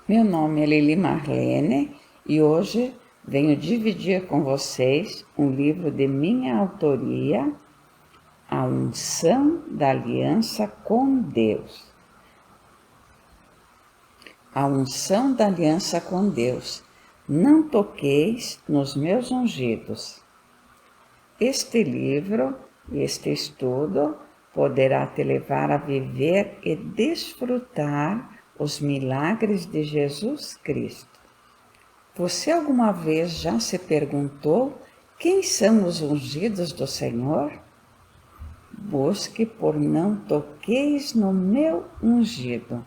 Meu nome é Lili Marlene e hoje venho dividir com vocês um livro de minha autoria, A Unção da Aliança com Deus. A unção da aliança com Deus. Não toqueis nos meus ungidos. Este livro, este estudo, poderá te levar a viver e desfrutar os milagres de Jesus Cristo. Você alguma vez já se perguntou quem são os ungidos do Senhor? Busque por não toqueis no meu ungido.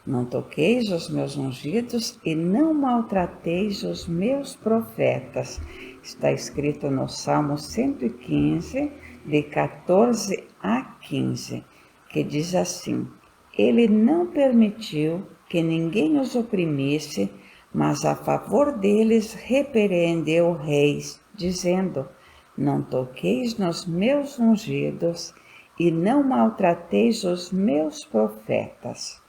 Não toqueis os meus ungidos e não maltrateis os meus profetas. Está escrito no Salmo 115, de 14 a 15, que diz assim: Ele não permitiu que ninguém os oprimisse, mas a favor deles repreendeu reis, dizendo: Não toqueis nos meus ungidos e não maltrateis os meus profetas.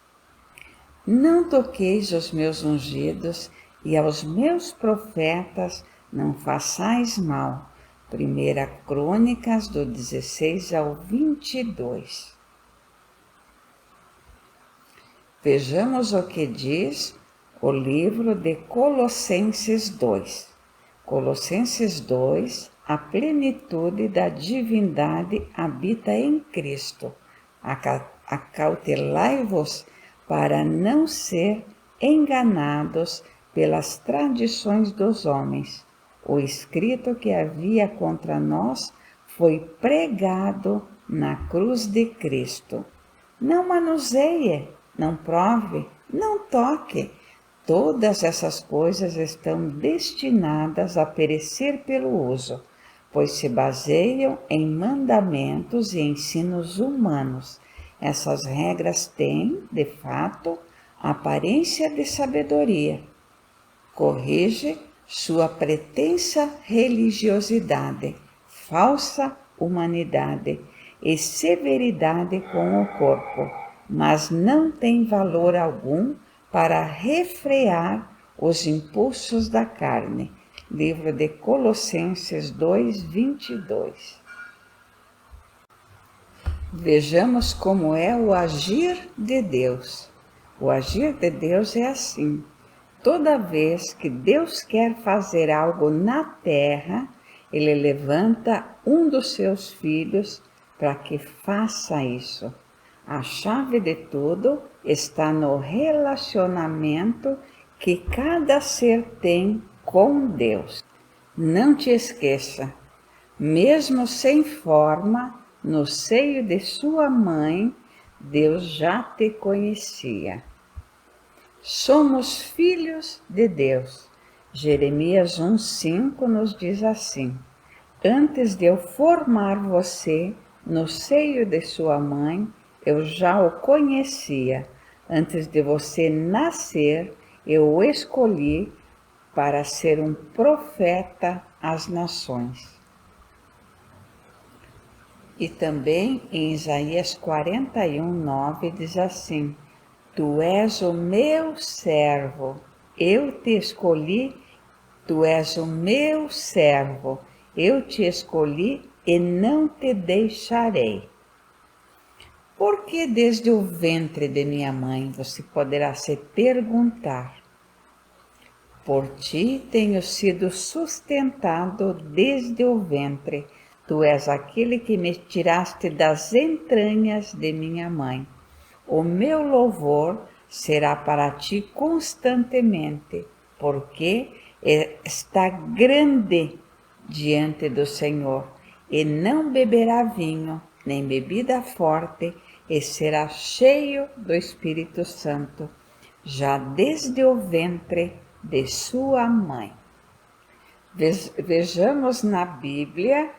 Não toqueis os meus ungidos e aos meus profetas não façais mal. 1 Crônicas, do 16 ao 22. Vejamos o que diz o livro de Colossenses 2. Colossenses 2, a plenitude da divindade habita em Cristo. Acautelai-vos para não ser enganados pelas tradições dos homens. O escrito que havia contra nós foi pregado na cruz de Cristo. Não manuseie, não prove, não toque. Todas essas coisas estão destinadas a perecer pelo uso, pois se baseiam em mandamentos e ensinos humanos. Essas regras têm, de fato, aparência de sabedoria. Corrige sua pretensa religiosidade, falsa humanidade e severidade com o corpo, mas não tem valor algum para refrear os impulsos da carne. Livro de Colossenses 2, 22. Vejamos como é o agir de Deus. O agir de Deus é assim. Toda vez que Deus quer fazer algo na terra, Ele levanta um dos seus filhos para que faça isso. A chave de tudo está no relacionamento que cada ser tem com Deus. Não te esqueça, mesmo sem forma, no seio de sua mãe, Deus já te conhecia. Somos filhos de Deus. Jeremias 1,5 nos diz assim: Antes de eu formar você no seio de sua mãe, eu já o conhecia. Antes de você nascer, eu o escolhi para ser um profeta às nações. E também em Isaías 41:9 diz assim: Tu és o meu servo, eu te escolhi, tu és o meu servo, eu te escolhi e não te deixarei. Porque desde o ventre de minha mãe você poderá se perguntar: Por ti tenho sido sustentado desde o ventre. Tu és aquele que me tiraste das entranhas de minha mãe. O meu louvor será para ti constantemente, porque está grande diante do Senhor, e não beberá vinho, nem bebida forte, e será cheio do Espírito Santo, já desde o ventre de sua mãe. Vejamos na Bíblia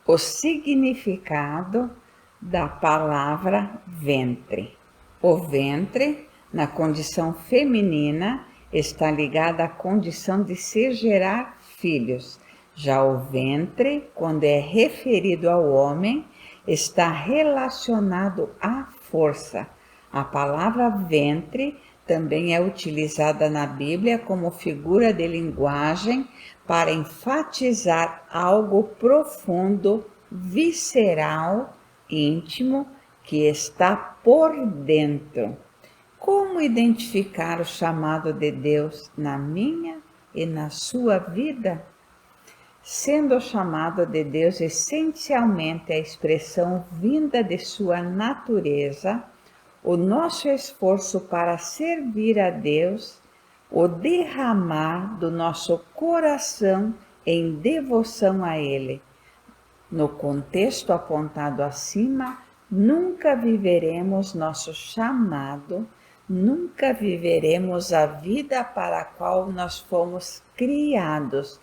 o significado da palavra ventre. O ventre, na condição feminina, está ligado à condição de se gerar filhos. Já o ventre, quando é referido ao homem, está relacionado à força. A palavra ventre também é utilizada na Bíblia como figura de linguagem para enfatizar algo profundo, visceral, íntimo, que está por dentro. Como identificar o chamado de Deus na minha e na sua vida? Sendo o chamado de Deus essencialmente a expressão vinda de sua natureza, o nosso esforço para servir a Deus, o derramar do nosso coração em devoção a Ele. No contexto apontado acima, nunca viveremos nosso chamado, nunca viveremos a vida para a qual nós fomos criados.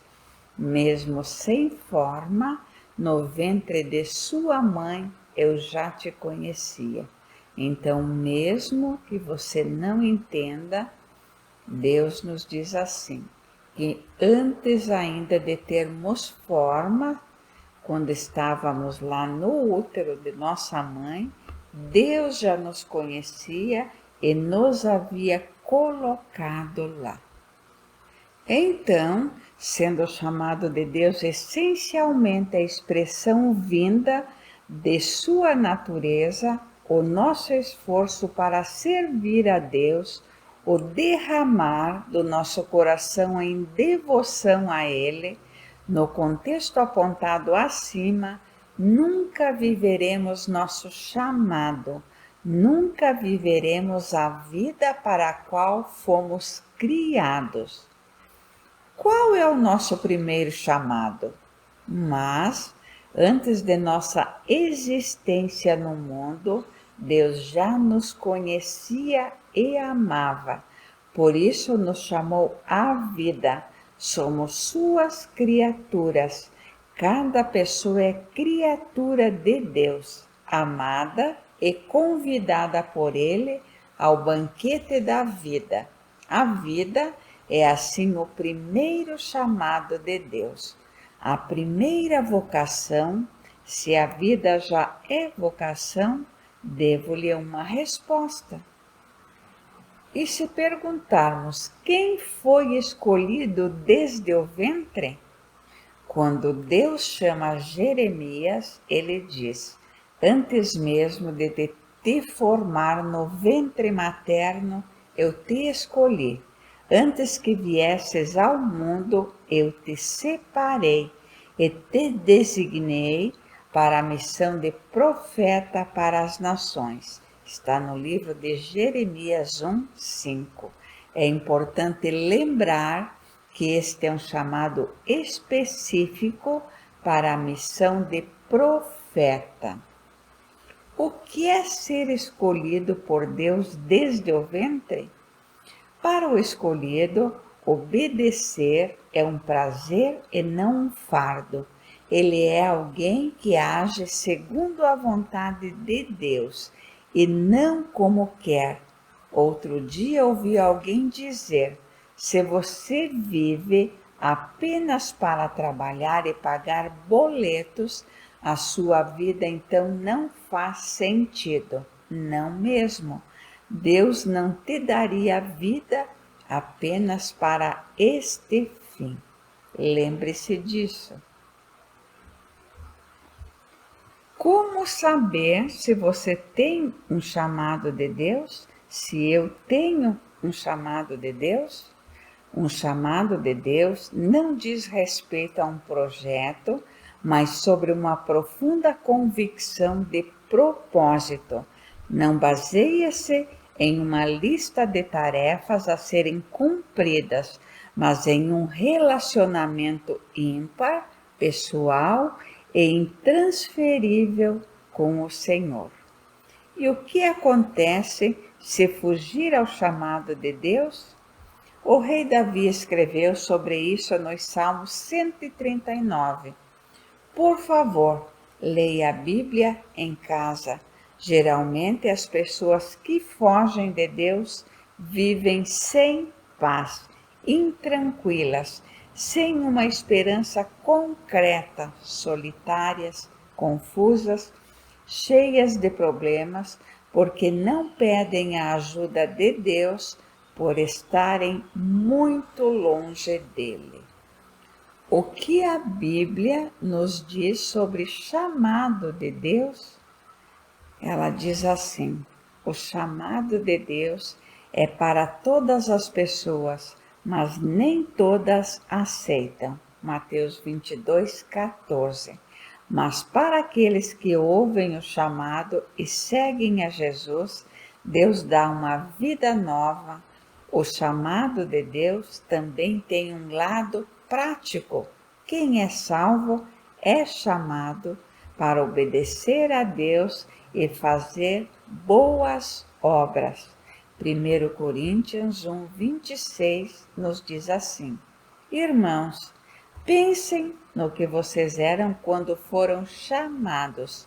Mesmo sem forma, no ventre de sua mãe eu já te conhecia. Então, mesmo que você não entenda, Deus nos diz assim, que antes ainda de termos forma, quando estávamos lá no útero de nossa mãe, Deus já nos conhecia e nos havia colocado lá. Então, sendo o chamado de Deus essencialmente a expressão vinda de sua natureza, o nosso esforço para servir a Deus, o derramar do nosso coração em devoção a Ele, no contexto apontado acima, nunca viveremos nosso chamado, nunca viveremos a vida para a qual fomos criados. Qual é o nosso primeiro chamado? Mas, antes de nossa existência no mundo, Deus já nos conhecia e amava. Por isso nos chamou à vida. Somos suas criaturas. Cada pessoa é criatura de Deus, amada e convidada por Ele ao banquete da vida. A vida é assim o primeiro chamado de Deus, a primeira vocação. Se a vida já é vocação, devo-lhe uma resposta. E se perguntarmos quem foi escolhido desde o ventre? Quando Deus chama Jeremias, ele diz, antes mesmo de te formar no ventre materno, eu te escolhi. Antes que viesses ao mundo, eu te separei e te designei para a missão de profeta para as nações. Está no livro de Jeremias 1:5. É importante lembrar que este é um chamado específico para a missão de profeta. O que é ser escolhido por Deus desde o ventre? Para o escolhido, obedecer é um prazer e não um fardo. Ele é alguém que age segundo a vontade de Deus e não como quer. Outro dia ouvi alguém dizer, se você vive apenas para trabalhar e pagar boletos, a sua vida então não faz sentido. Não mesmo. Deus não te daria vida apenas para este fim. Lembre-se disso. Como saber se você tem um chamado de Deus? Se eu tenho um chamado de Deus? Um chamado de Deus não diz respeito a um projeto, mas sobre uma profunda convicção de propósito. Não baseia-se em uma lista de tarefas a serem cumpridas, mas em um relacionamento ímpar, pessoal e intransferível com o Senhor. E o que acontece se fugir ao chamado de Deus? O rei Davi escreveu sobre isso nos Salmos 139. Por favor, leia a Bíblia em casa. Geralmente as pessoas que fogem de Deus vivem sem paz, intranquilas, sem uma esperança concreta, solitárias, confusas, cheias de problemas, porque não pedem a ajuda de Deus por estarem muito longe dele. O que a Bíblia nos diz sobre chamado de Deus? Ela diz assim: o chamado de Deus é para todas as pessoas, mas nem todas aceitam. Mateus 22:14. Mas para aqueles que ouvem o chamado e seguem a Jesus, Deus dá uma vida nova. O chamado de Deus também tem um lado prático. Quem é salvo é chamado para obedecer a Deus e fazer boas obras. 1 Coríntios 1:26 nos diz assim: Irmãos, pensem no que vocês eram quando foram chamados.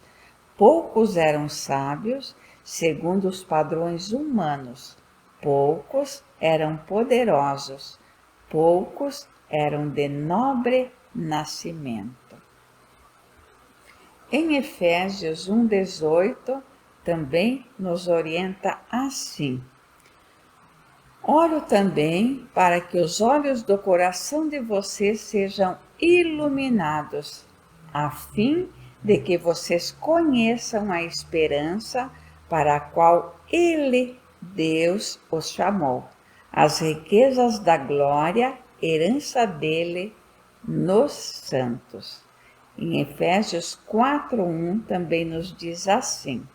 Poucos eram sábios, segundo os padrões humanos. Poucos eram poderosos. Poucos eram de nobre nascimento. Em Efésios 1:18 também nos orienta assim: Oro também para que os olhos do coração de vocês sejam iluminados, a fim de que vocês conheçam a esperança para a qual Ele, Deus, os chamou, as riquezas da glória, herança dele nos santos. Em Efésios 4:1 também nos diz assim: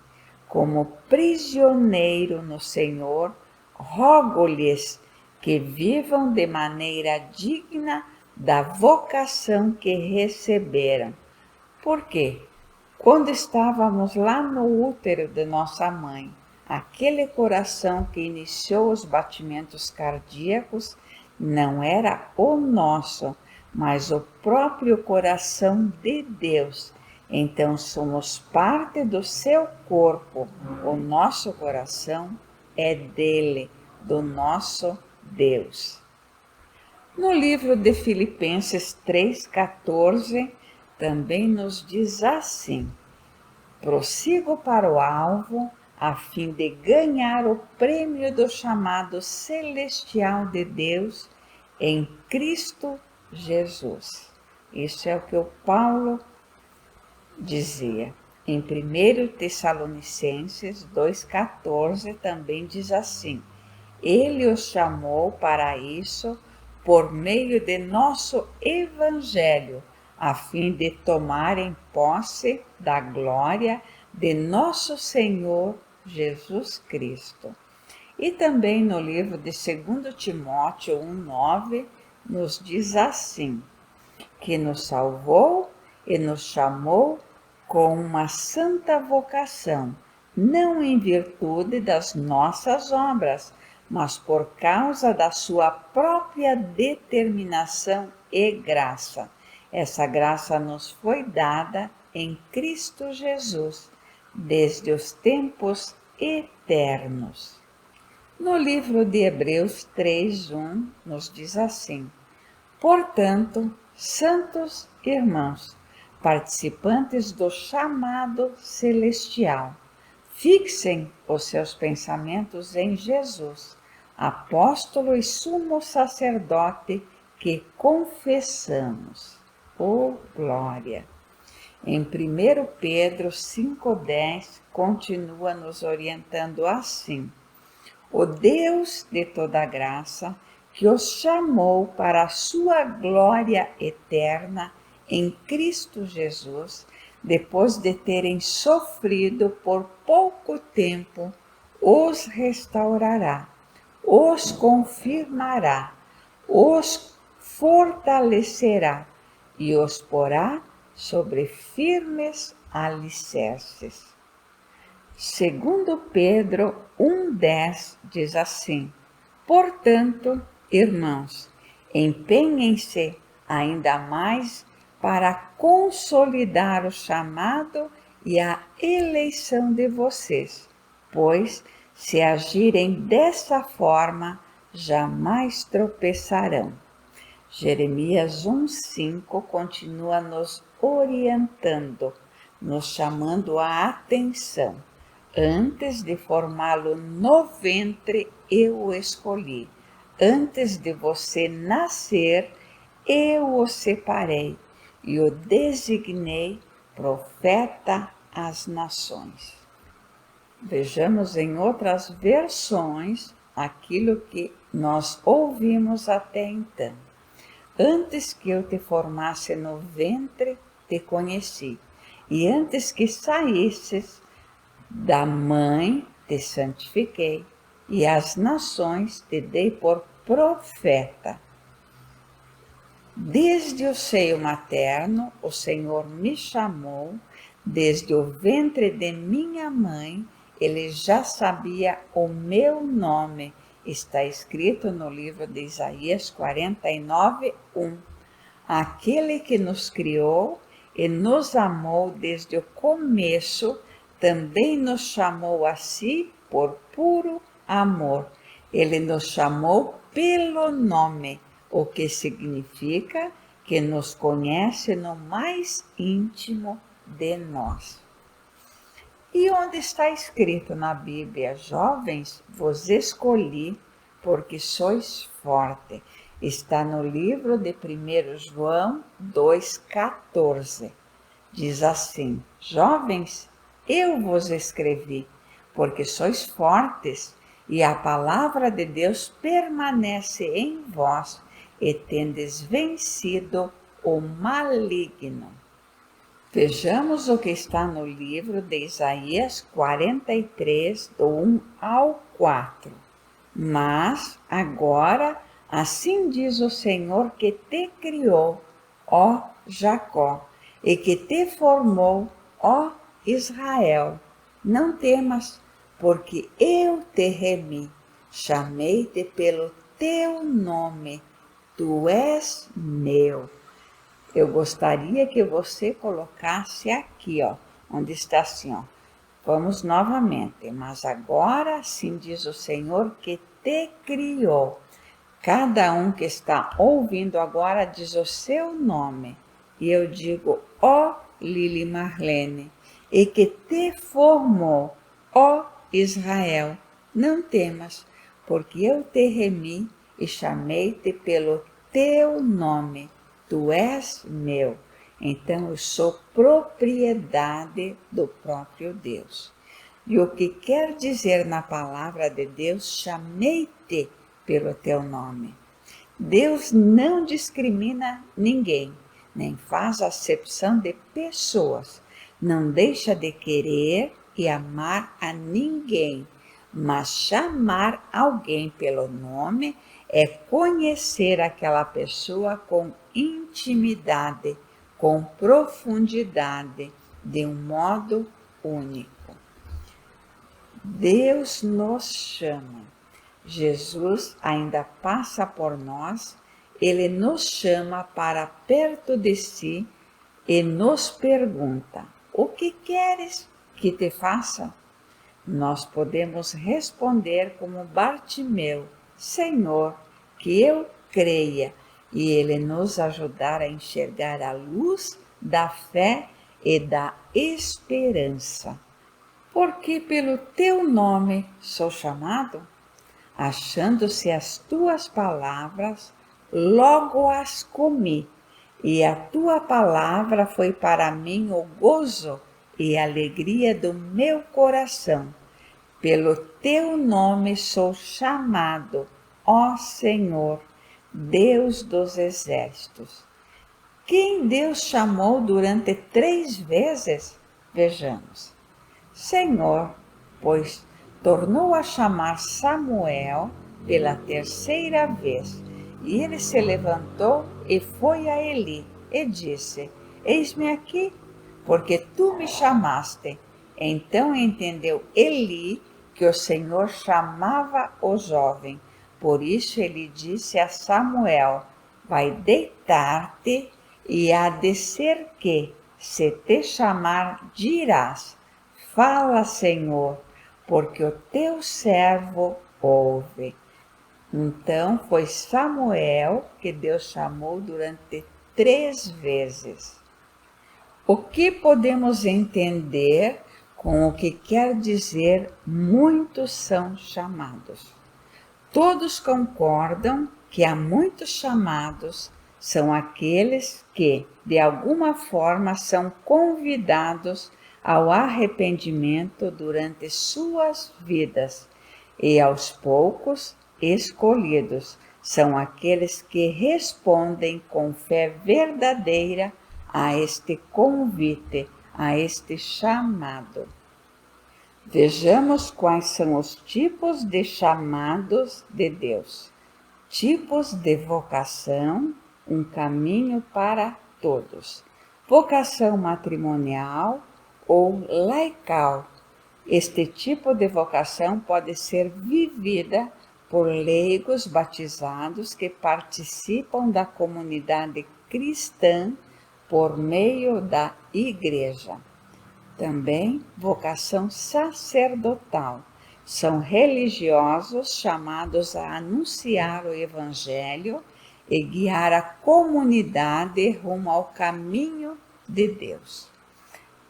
Como prisioneiro no Senhor, rogo-lhes que vivam de maneira digna da vocação que receberam. Porque, quando estávamos lá no útero de nossa mãe, aquele coração que iniciou os batimentos cardíacos não era o nosso, mas o próprio coração de Deus. Então somos parte do seu corpo. O nosso coração é dele, do nosso Deus. No livro de Filipenses 3:14, também nos diz assim: Prossigo para o alvo, a fim de ganhar o prêmio do chamado celestial de Deus em Cristo Jesus. Isso é o que o Paulo dizia. Em 1 Tessalonicenses 2:14 também diz assim: Ele os chamou para isso por meio de nosso evangelho, a fim de tomarem posse da glória de nosso Senhor Jesus Cristo. E também no livro de 2 Timóteo 1:9 nos diz assim: que nos salvou e nos chamou com uma santa vocação, não em virtude das nossas obras, mas por causa da sua própria determinação e graça. Essa graça nos foi dada em Cristo Jesus, desde os tempos eternos. No livro de Hebreus 3:1 nos diz assim: Portanto, santos irmãos, participantes do chamado celestial, fixem os seus pensamentos em Jesus, apóstolo e sumo sacerdote que confessamos. Oh, glória! Em 1 Pedro 5:10 continua nos orientando assim: O Deus de toda graça, que os chamou para a sua glória eterna em Cristo Jesus, depois de terem sofrido por pouco tempo, os restaurará, os confirmará, os fortalecerá e os porá sobre firmes alicerces. Segundo Pedro 1:10 diz assim: Portanto, irmãos, empenhem-se ainda mais para consolidar o chamado e a eleição de vocês, pois, se agirem dessa forma, jamais tropeçarão. Jeremias 1:5 continua nos orientando, nos chamando a atenção. Antes de formá-lo no ventre, eu o escolhi. Antes de você nascer, eu o separei e o designei profeta às nações. Vejamos em outras versões aquilo que nós ouvimos até então. Antes que eu te formasse no ventre, te conheci, e antes que saísses da mãe, te santifiquei, e às nações te dei por profeta. Desde o seio materno, o Senhor me chamou, desde o ventre de minha mãe, ele já sabia o meu nome. Está escrito no livro de Isaías 49:1. Aquele que nos criou e nos amou desde o começo, também nos chamou a si por puro amor. Ele nos chamou pelo nome, o que significa que nos conhece no mais íntimo de nós. E onde está escrito na Bíblia: jovens, vos escolhi porque sois forte. Está no livro de 1 João 2,14. Diz assim: jovens, eu vos escrevi porque sois fortes e a palavra de Deus permanece em vós e tendes vencido o maligno. Vejamos o que está no livro de Isaías 43, do 1 ao 4. Mas agora, assim diz o Senhor que te criou, ó Jacó, e que te formou, ó Israel. Não temas, porque eu te remi, chamei-te pelo teu nome, tu és meu. Eu gostaria que você colocasse aqui, ó, onde está assim, ó. Vamos novamente. Mas agora, assim diz o Senhor que te criou. Cada um que está ouvindo agora diz o seu nome. E eu digo, ó Lili Marlene, e que te formou, ó Israel. Não temas, porque eu te remi e chamei-te pelo teu nome. Tu és meu, então eu sou propriedade do próprio Deus. E o que quer dizer na palavra de Deus, chamei-te pelo teu nome. Deus não discrimina ninguém, nem faz acepção de pessoas, não deixa de querer e amar a ninguém, mas chamar alguém pelo nome é conhecer aquela pessoa com intimidade, com profundidade, de um modo único. Deus nos chama. Jesus ainda passa por nós, ele nos chama para perto de si e nos pergunta: o que queres que te faça? Nós podemos responder como Bartimeu: Senhor, que eu creia, e ele nos ajudar a enxergar a luz da fé e da esperança. Porque pelo teu nome sou chamado? Achando-se as tuas palavras, logo as comi, e a tua palavra foi para mim o gozo e a alegria do meu coração. Pelo teu nome sou chamado, ó Senhor, Deus dos exércitos. Quem Deus chamou durante 3 vezes? Vejamos. Senhor, pois tornou a chamar Samuel pela 3ª vez, e ele se levantou e foi a Eli e disse: eis-me aqui, porque tu me chamaste. Então entendeu Eli que o Senhor chamava o jovem. Por isso ele disse a Samuel: vai deitar-te, e há de ser que, se te chamar, dirás: fala, Senhor, porque o teu servo ouve. Então foi Samuel que Deus chamou durante 3 vezes. O que podemos entender com o que quer dizer muitos são chamados. Todos concordam que há muitos chamados, são aqueles que, de alguma forma, são convidados ao arrependimento durante suas vidas e, aos poucos, escolhidos. São aqueles que respondem com fé verdadeira a este convite, a este chamado. Vejamos quais são os tipos de chamados de Deus. Tipos de vocação, um caminho para todos. Vocação matrimonial ou laical. Este tipo de vocação pode ser vivida por leigos batizados que participam da comunidade cristã por meio da igreja. Também vocação sacerdotal. São religiosos chamados a anunciar o Evangelho e guiar a comunidade rumo ao caminho de Deus.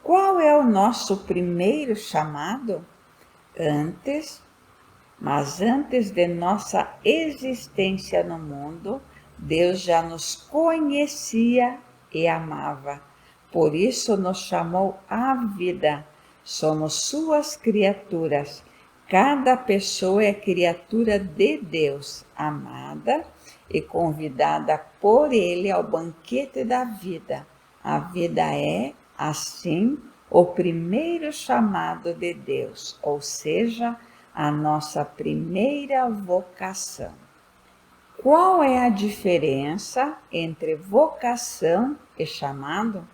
Qual é o nosso primeiro chamado? Mas antes de nossa existência no mundo, Deus já nos conhecia e amava. Por isso nos chamou à vida. Somos suas criaturas. Cada pessoa é criatura de Deus, amada e convidada por Ele ao banquete da vida. A vida é, assim, o primeiro chamado de Deus, ou seja, a nossa primeira vocação. Qual é a diferença entre vocação e chamado?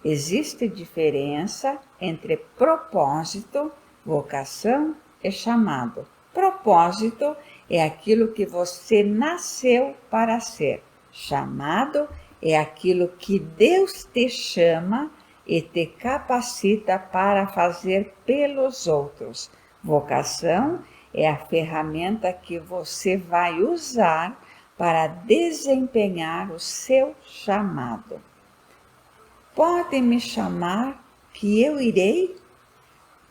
Existe diferença entre propósito, vocação e chamado. Propósito é aquilo que você nasceu para ser. Chamado é aquilo que Deus te chama e te capacita para fazer pelos outros. Vocação é a ferramenta que você vai usar para desempenhar o seu chamado. Pode me chamar que eu irei?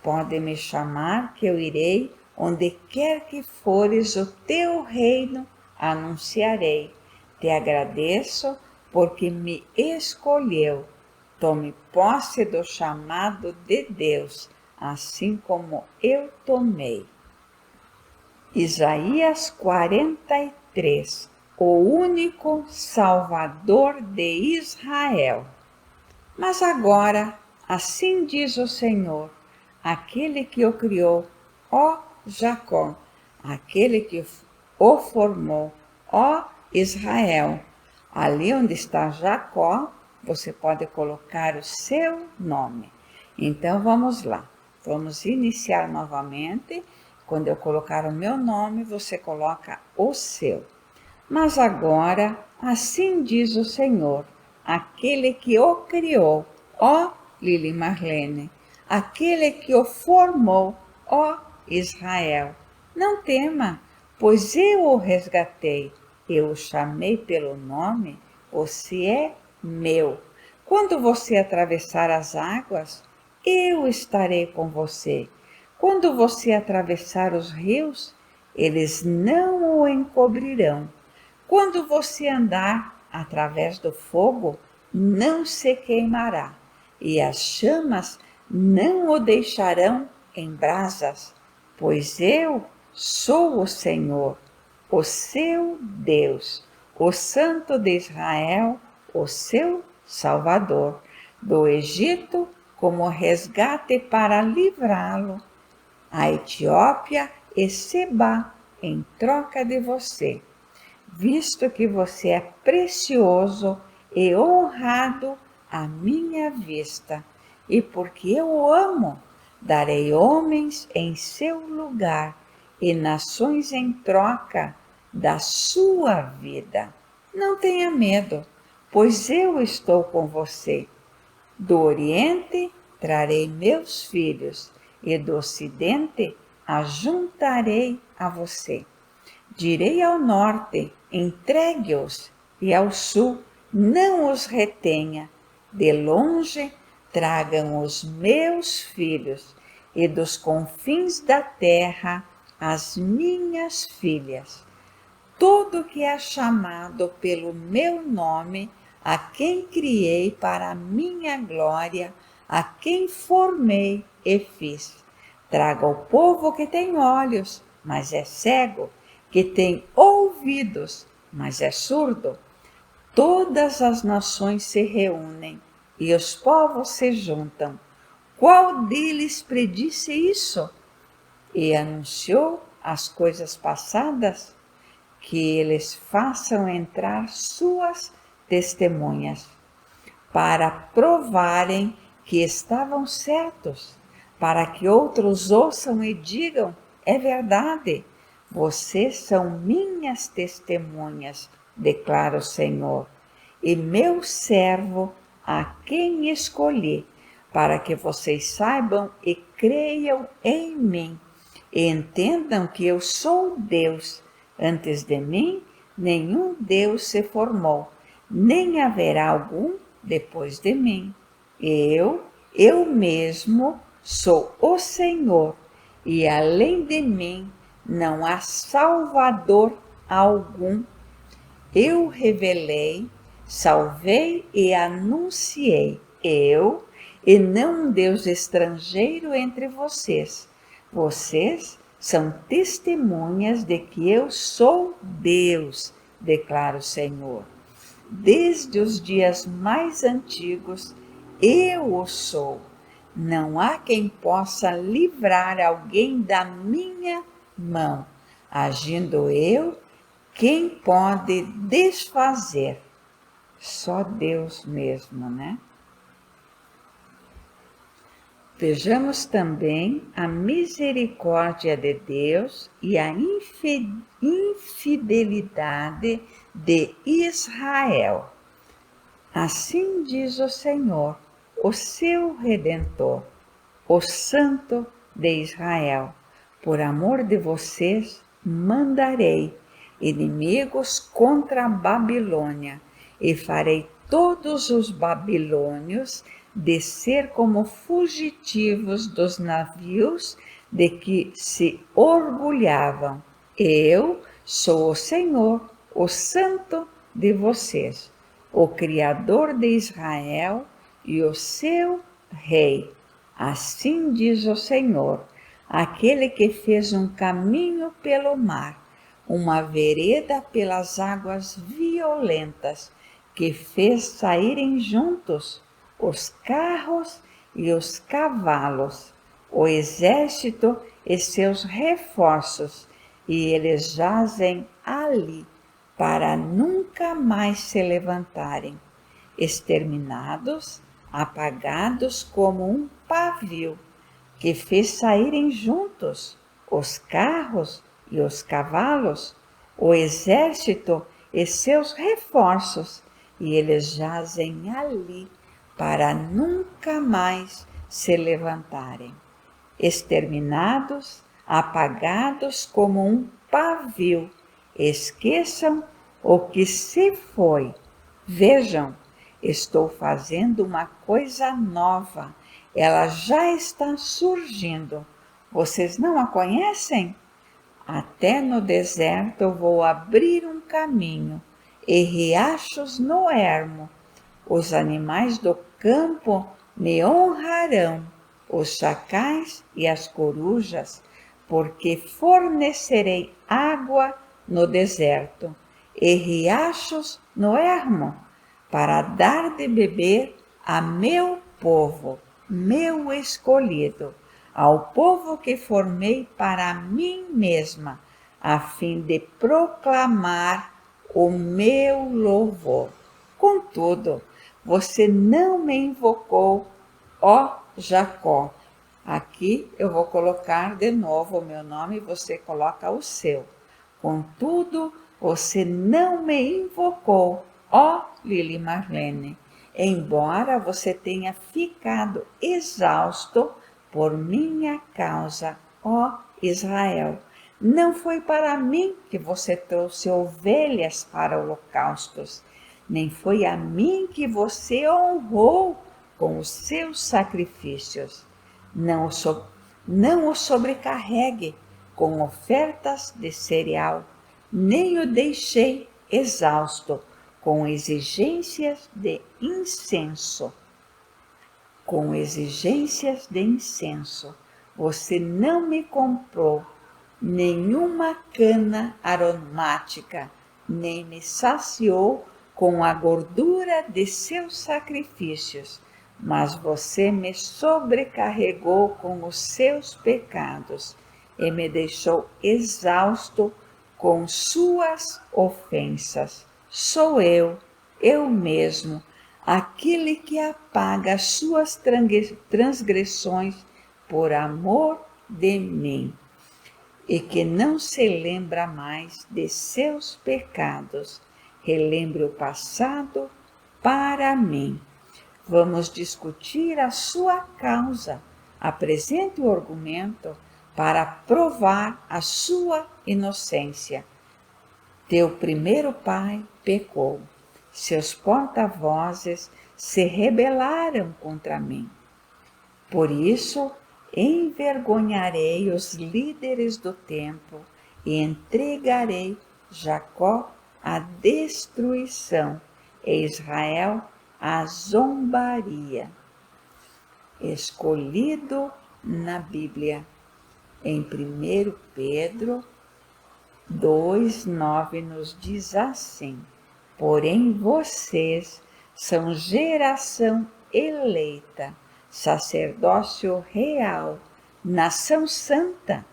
Pode me chamar que eu irei, onde quer que fores o teu reino, anunciarei. Te agradeço porque me escolheu. Tome posse do chamado de Deus, assim como eu tomei. Isaías 43, o único Salvador de Israel. Mas agora, assim diz o Senhor, aquele que o criou, ó Jacó, aquele que o formou, ó Israel. Ali onde está Jacó, você pode colocar o seu nome. Então vamos lá, vamos iniciar novamente. Quando eu colocar o meu nome, você coloca o seu. Mas agora, assim diz o Senhor, aquele que o criou, ó Lili Marlene, aquele que o formou, ó Israel. Não tema, pois eu o resgatei, eu o chamei pelo nome, você é meu. Quando você atravessar as águas, eu estarei com você. Quando você atravessar os rios, eles não o encobrirão. Quando você andar através do fogo, não se queimará, e as chamas não o deixarão em brasas, pois eu sou o Senhor, o seu Deus, o Santo de Israel, o seu Salvador, do Egito como resgate para livrá-lo, a Etiópia e Seba em troca de você. Visto que você é precioso e honrado à minha vista, e porque eu o amo, darei homens em seu lugar e nações em troca da sua vida. Não tenha medo, pois eu estou com você. Do Oriente trarei meus filhos, e do Ocidente ajuntarei a você. Direi ao norte, entregue-os, e ao sul, não os retenha. De longe tragam os meus filhos, e dos confins da terra as minhas filhas. Todo que é chamado pelo meu nome, a quem criei para a minha glória, a quem formei e fiz. Traga ao povo que tem olhos, mas é cego, que tem ouvidos, mas é surdo. Todas as nações se reúnem e os povos se juntam. Qual deles predisse isso? E anunciou as coisas passadas? Que eles façam entrar suas testemunhas, para provarem que estavam certos, para que outros ouçam e digam: é verdade, vocês são minhas testemunhas, declara o Senhor, e meu servo a quem escolhi, para que vocês saibam e creiam em mim, e entendam que eu sou Deus. Antes de mim, nenhum Deus se formou, nem haverá algum depois de mim. Eu mesmo sou o Senhor, e além de mim não há Salvador algum. Eu revelei, salvei e anunciei, eu, e não um Deus estrangeiro entre vocês. Vocês são testemunhas de que eu sou Deus, declara o Senhor. Desde os dias mais antigos, eu o sou. Não há quem possa livrar alguém da minha mão. Agindo eu, quem pode desfazer? Só Deus mesmo, né? Vejamos também a misericórdia de Deus e a infidelidade de Israel. Assim diz o Senhor, o seu Redentor, o Santo de Israel: por amor de vocês, mandarei inimigos contra a Babilônia, e farei todos os babilônios descer como fugitivos dos navios de que se orgulhavam. Eu sou o Senhor, o Santo de vocês, o Criador de Israel e o seu Rei. Assim diz o Senhor, aquele que fez um caminho pelo mar, uma vereda pelas águas violentas, que fez saírem juntos os carros e os cavalos, o exército e seus reforços, e eles jazem ali para nunca mais se levantarem, exterminados, apagados como um pavio, que fez saírem juntos os carros e os cavalos, o exército e seus reforços, e eles jazem ali para nunca mais se levantarem, exterminados, apagados como um pavio. Esqueçam o que se foi. Vejam, estou fazendo uma coisa nova. Ela já está surgindo. Vocês não a conhecem? Até no deserto eu vou abrir um caminho e riachos no ermo. Os animais do campo me honrarão, os chacais e as corujas, porque fornecerei água no deserto e riachos no ermo, para dar de beber a meu povo, meu escolhido, ao povo que formei para mim mesma, a fim de proclamar o meu louvor. Contudo, você não me invocou, ó Jacó. Aqui eu vou colocar de novo o meu nome e você coloca o seu. Contudo, você não me invocou, ó Lili Marlene, embora você tenha ficado exausto por minha causa, ó Israel. Não foi para mim que você trouxe ovelhas para holocaustos, nem foi a mim que você honrou com os seus sacrifícios. Não o sobrecarregue com ofertas de cereal, nem o deixei exausto com exigências de incenso. Com exigências de incenso, você não me comprou nenhuma cana aromática, nem me saciou com a gordura de seus sacrifícios, mas você me sobrecarregou com os seus pecados e me deixou exausto com suas ofensas. Sou eu mesmo, aquele que apaga as suas transgressões por amor de mim, e que não se lembra mais de seus pecados. Relembre o passado para mim. Vamos discutir a sua causa. Apresente o argumento para provar a sua inocência. Teu primeiro pai pecou. Seus porta-vozes se rebelaram contra mim. Por isso, envergonharei os líderes do templo e entregarei Jacó à destruição e Israel à zombaria. Escolhido na Bíblia, em 1 Pedro 2,9 nos diz assim: porém vocês são geração eleita, sacerdócio real, nação santa,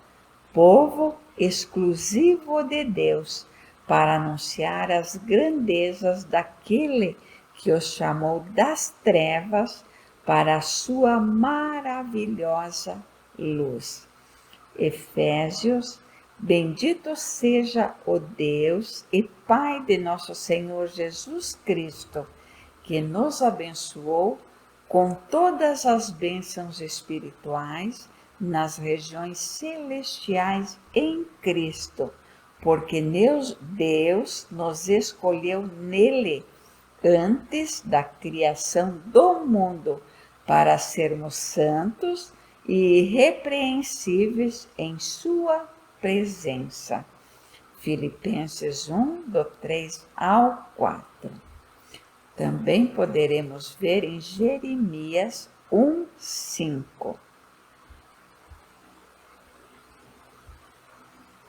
povo exclusivo de Deus, para anunciar as grandezas daquele que os chamou das trevas para a sua maravilhosa luz. Efésios. Bendito seja o Deus e Pai de nosso Senhor Jesus Cristo, que nos abençoou com todas as bênçãos espirituais nas regiões celestiais em Cristo, porque Deus nos escolheu nele antes da criação do mundo para sermos santos e irrepreensíveis em sua presença. Filipenses 1, do 3 ao 4. Também poderemos ver em Jeremias 1, 5.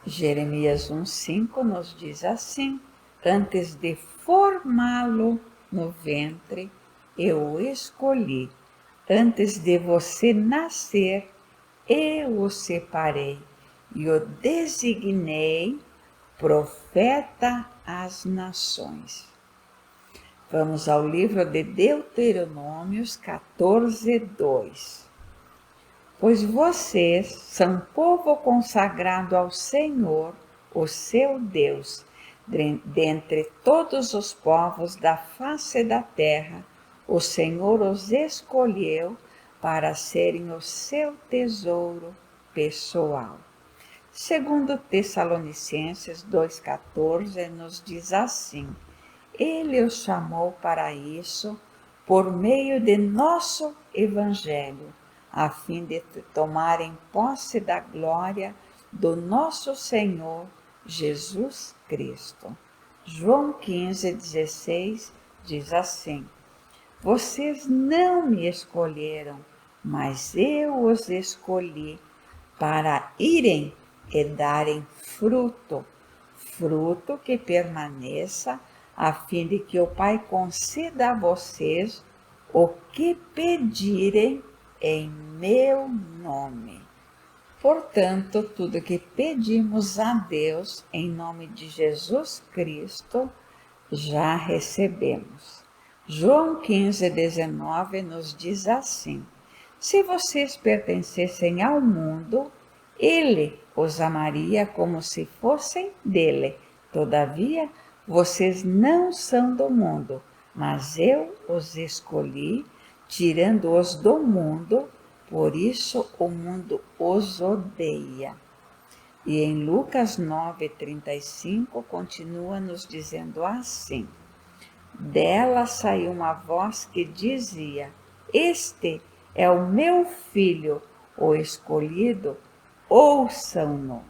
Jeremias 1, 5 nos diz assim: antes de formá-lo no ventre, eu o escolhi. Antes de você nascer, eu o separei e o designei profeta às nações. Vamos ao livro de Deuteronômios 14, 2. Pois vocês são povo consagrado ao Senhor, o seu Deus, dentre todos os povos da face da terra, o Senhor os escolheu para serem o seu tesouro pessoal. Segundo Tessalonicenses 2,14 nos diz assim: ele os chamou para isso por meio de nosso Evangelho, a fim de tomarem posse da glória do nosso Senhor Jesus Cristo. João 15,16 diz assim: vocês não me escolheram, mas eu os escolhi para irem e darem fruto, fruto que permaneça, a fim de que o Pai conceda a vocês o que pedirem em meu nome. Portanto, tudo que pedimos a Deus em nome de Jesus Cristo, já recebemos. João 15,19 nos diz assim: se vocês pertencessem ao mundo, ele os amaria como se fossem dele. Todavia, vocês não são do mundo, mas eu os escolhi, tirando-os do mundo, por isso o mundo os odeia. E em Lucas 9,35 continua nos dizendo assim: dela saiu uma voz que dizia: Este é o meu filho, o escolhido, ouçam-no.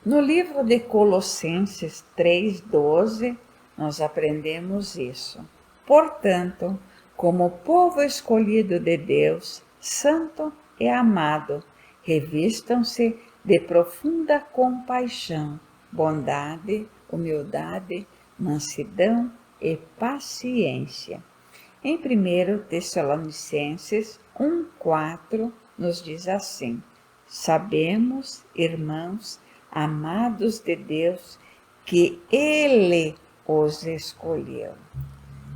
No livro de Colossenses 3,12, nós aprendemos isso. Portanto, como povo escolhido de Deus, santo e amado, revistam-se de profunda compaixão, bondade, humildade, mansidão e paciência. Em 1 Tessalonicenses 1,4 nos diz assim: sabemos, irmãos, amados de Deus, que Ele os escolheu.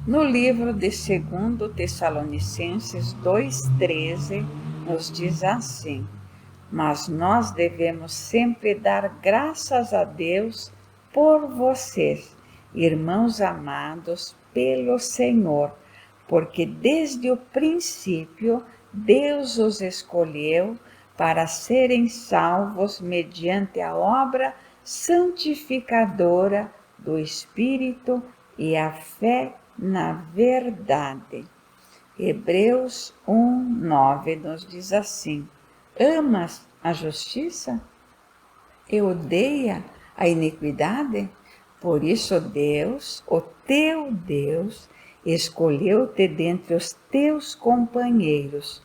No livro de 2 Tessalonicenses 2,13 nos diz assim: mas nós devemos sempre dar graças a Deus por vocês, irmãos amados pelo Senhor, porque desde o princípio Deus os escolheu para serem salvos mediante a obra santificadora do Espírito e a fé na verdade. Hebreus 1,9 nos diz assim: amas a justiça e odeia a iniquidade? Por isso Deus, o teu Deus, escolheu-te dentre os teus companheiros,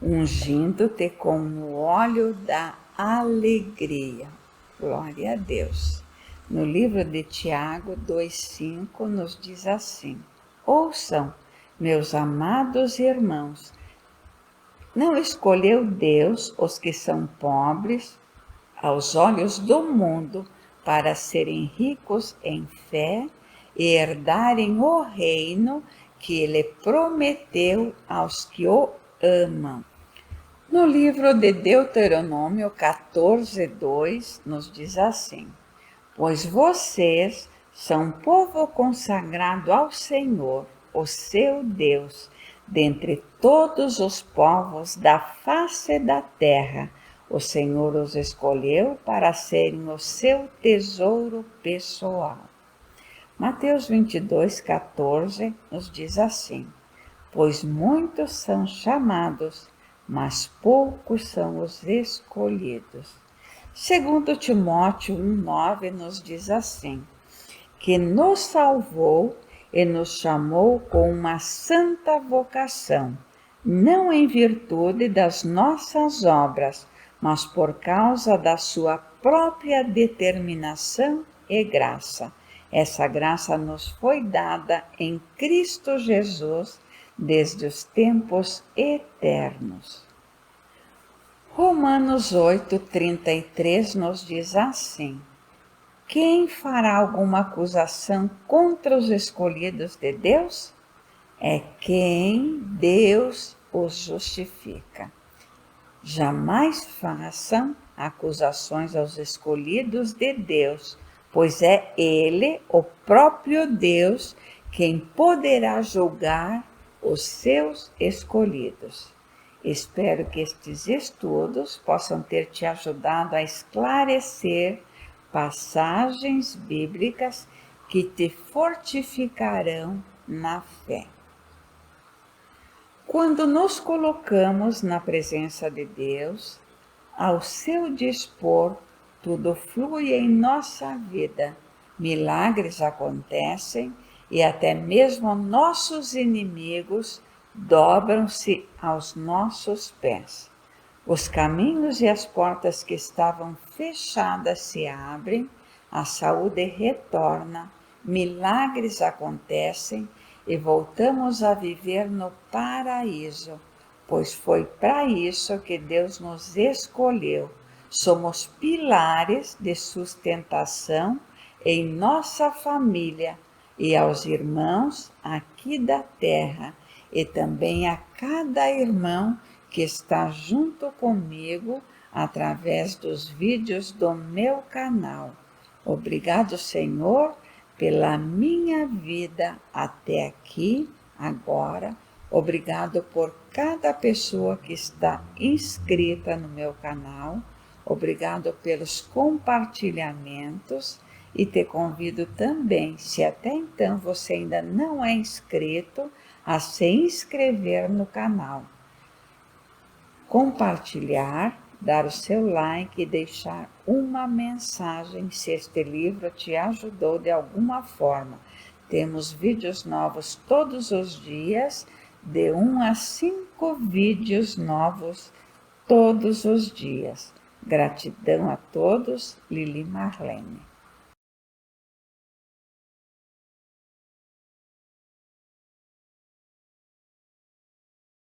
ungindo-te com o óleo da alegria. Glória a Deus. No livro de Tiago 2,5 nos diz assim: ouçam, meus amados irmãos, não escolheu Deus os que são pobres aos olhos do mundo para serem ricos em fé e herdarem o reino que Ele prometeu aos que o amam. No livro de Deuteronômio 14,2 nos diz assim: pois vocês são povo consagrado ao Senhor, o seu Deus, dentre todos os povos da face da terra. O Senhor os escolheu para serem o seu tesouro pessoal. Mateus 22,14 nos diz assim: pois muitos são chamados, mas poucos são os escolhidos. Segundo Timóteo 1,9 nos diz assim: que nos salvou e nos chamou com uma santa vocação, não em virtude das nossas obras, mas por causa da sua própria determinação e graça. Essa graça nos foi dada em Cristo Jesus desde os tempos eternos. Romanos 8,33 nos diz assim: quem fará alguma acusação contra os escolhidos de Deus? É quem Deus os justifica. Jamais façam acusações aos escolhidos de Deus, pois é Ele, o próprio Deus, quem poderá julgar os seus escolhidos. Espero que estes estudos possam ter te ajudado a esclarecer passagens bíblicas que te fortificarão na fé. Quando nos colocamos na presença de Deus, ao seu dispor, tudo flui em nossa vida, milagres acontecem e até mesmo nossos inimigos dobram-se aos nossos pés. Os caminhos e as portas que estavam fechadas se abrem, a saúde retorna, milagres acontecem e voltamos a viver no paraíso, pois foi para isso que Deus nos escolheu. Somos pilares de sustentação em nossa família e aos irmãos aqui da terra e também a cada irmão que está junto comigo através dos vídeos do meu canal. Obrigado, Senhor, pela minha vida até aqui, agora. Obrigado por cada pessoa que está inscrita no meu canal. Obrigado pelos compartilhamentos e te convido também, se até então você ainda não é inscrito, a se inscrever no canal, compartilhar, dar o seu like e deixar uma mensagem se este livro te ajudou de alguma forma. Temos vídeos novos todos os dias, de 1 a 5 vídeos novos todos os dias. Gratidão a todos, Lili Marlene.